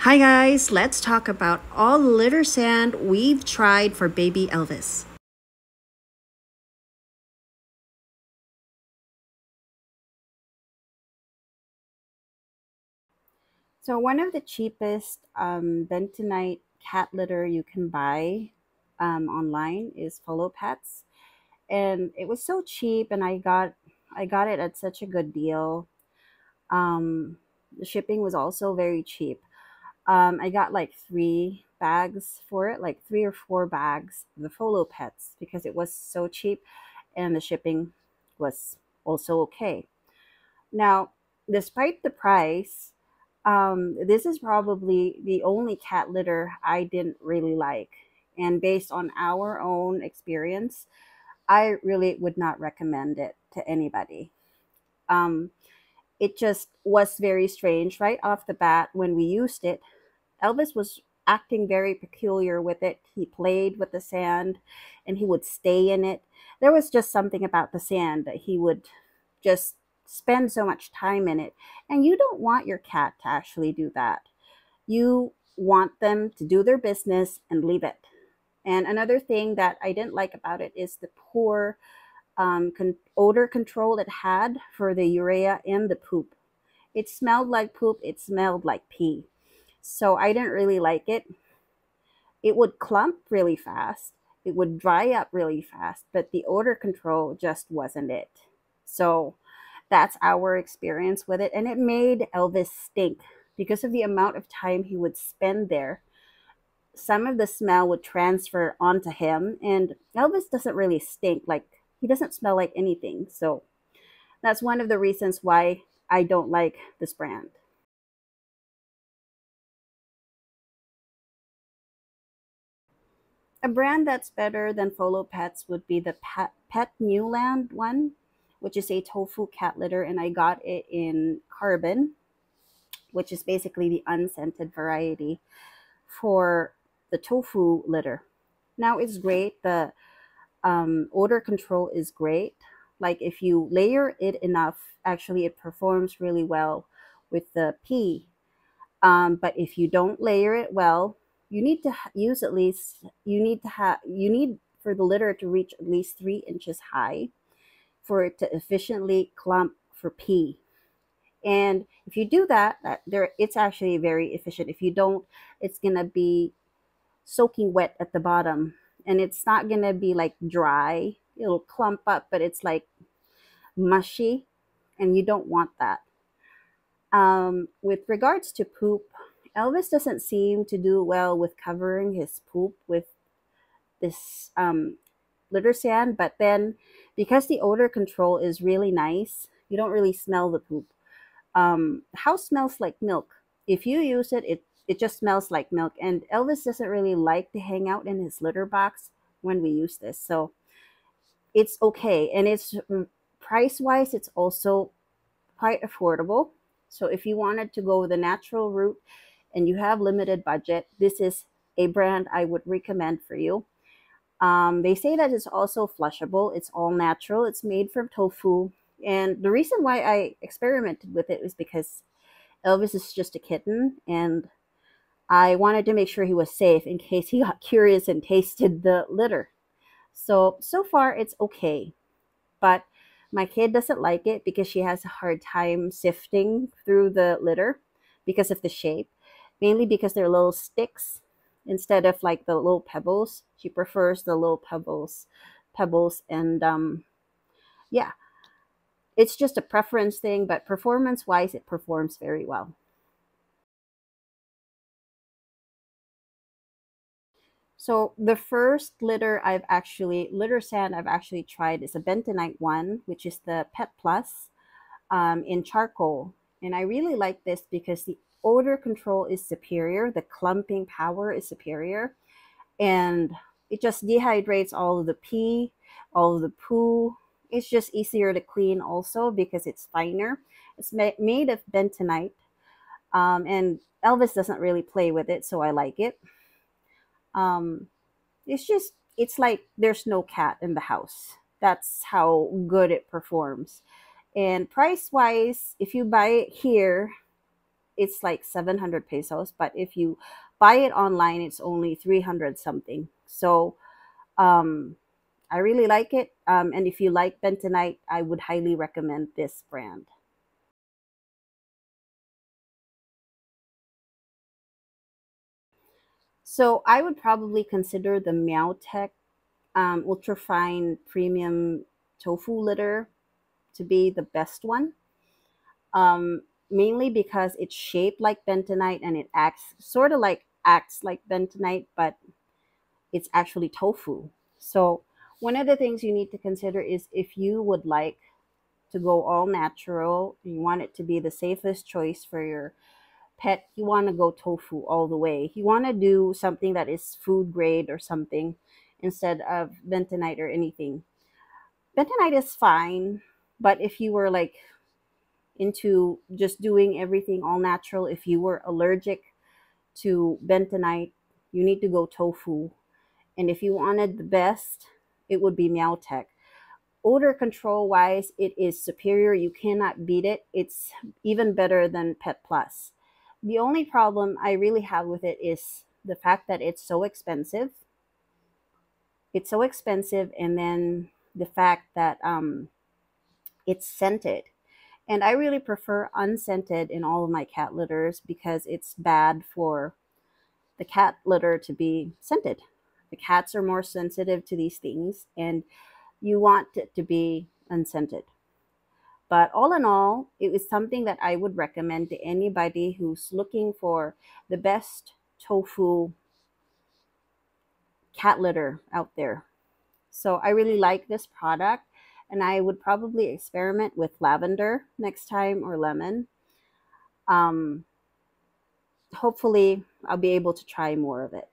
Hi guys, let's talk about all the litter sand we've tried for baby Elvis. So one of the cheapest Bentonite cat litter you can buy online is Folopets, and it was so cheap, and I got it at such a good deal. The shipping was also very cheap. I got like 3 bags for it, like 3 or 4 bags, the Folopets, because it was so cheap, and the shipping was also okay. Now, despite the price, this is probably the only cat litter I didn't really like. And based on our own experience, I really would not recommend it to anybody. Um, it just was very strange right off the bat when we used it. Elvis was acting very peculiar with it. He played with the sand and he would stay in it. There was just something about the sand that he would just spend so much time in it. And you don't want your cat to actually do that. You want them to do their business and leave it. And another thing that I didn't like about it is the poor odor control it had for the urea and the poop. It smelled like poop, it smelled like pee. So I didn't really like it. It would clump really fast, it would dry up really fast, but the odor control just wasn't it. So that's our experience with it. And it made Elvis stink because of the amount of time he would spend there. Some of the smell would transfer onto him, and Elvis doesn't really stink. Like, he doesn't smell like anything. So that's one of the reasons why I don't like this brand. A brand that's better than Folopets would be the Pet Newland one, which is a tofu cat litter, and I got it in carbon, which is basically the unscented variety for the tofu litter. Now it's great. The odor control is great. Like if you layer it enough, actually it performs really well with the pea. But if you don't layer it well, you need to use at least you need for the litter to reach at least 3 inches high for it to efficiently clump for pea. And if you do that, it's actually very efficient. If you don't, it's gonna be soaking wet at the bottom, and it's not gonna be like dry. It'll clump up, but it's like mushy, and you don't want that. With regards to poop, Elvis doesn't seem to do well with covering his poop with this litter sand, but then because the odor control is really nice, you don't really smell the poop. The house smells like milk. If you use it, it just smells like milk. And Elvis doesn't really like to hang out in his litter box when we use this. So it's okay. And it's price wise, it's also quite affordable. So if you wanted to go the natural route and you have limited budget, this is a brand I would recommend for you. They say that it's also flushable. It's all natural. It's made from tofu. And the reason why I experimented with it is because Elvis is just a kitten, and I wanted to make sure he was safe in case he got curious and tasted the litter. So far it's okay, but my kid doesn't like it because she has a hard time sifting through the litter because of the shape, mainly because they're little sticks instead of like the little pebbles. She prefers the little pebbles, and yeah, it's just a preference thing, but performance wise, it performs very well. So the first litter sand I've actually tried is a bentonite one, which is the Pet Plus in charcoal. And I really like this because the odor control is superior, the clumping power is superior, and it just dehydrates all of the pee, all of the poo. It's just easier to clean also because it's finer. It's made of bentonite, and Elvis doesn't really play with it, so I like it. Um, it's like there's no cat in the house. That's how good it performs. And price wise, if you buy it here, it's like 700 pesos, but if you buy it online, it's only 300 something. So um, I really like it. And if you like Bentonite, I would highly recommend this brand. So I would probably consider the Meowtech ultrafine premium tofu litter to be the best one. Um, Mainly because it's shaped like bentonite and it acts like bentonite, but it's actually tofu. So one of the things you need to consider is if you would like to go all natural, you want it to be the safest choice for your pet, you want to go tofu all the way. You want to do something that is food grade or something instead of bentonite or anything. Bentonite is fine, but if you were like into just doing everything all natural, if you were allergic to bentonite, you need to go tofu. And if you wanted the best, it would be Meowtech. Odor control wise, it is superior. You cannot beat it. It's even better than Pet Plus. The only problem I really have with it is the fact that it's so expensive. It's so expensive, and then the fact that it's scented. And I really prefer unscented in all of my cat litters because it's bad for the cat litter to be scented. The cats are more sensitive to these things, and you want it to be unscented. But all in all, it is something that I would recommend to anybody who's looking for the best tofu cat litter out there. So I really like this product, and I would probably experiment with lavender next time or lemon. Um, Hopefully, I'll be able to try more of it.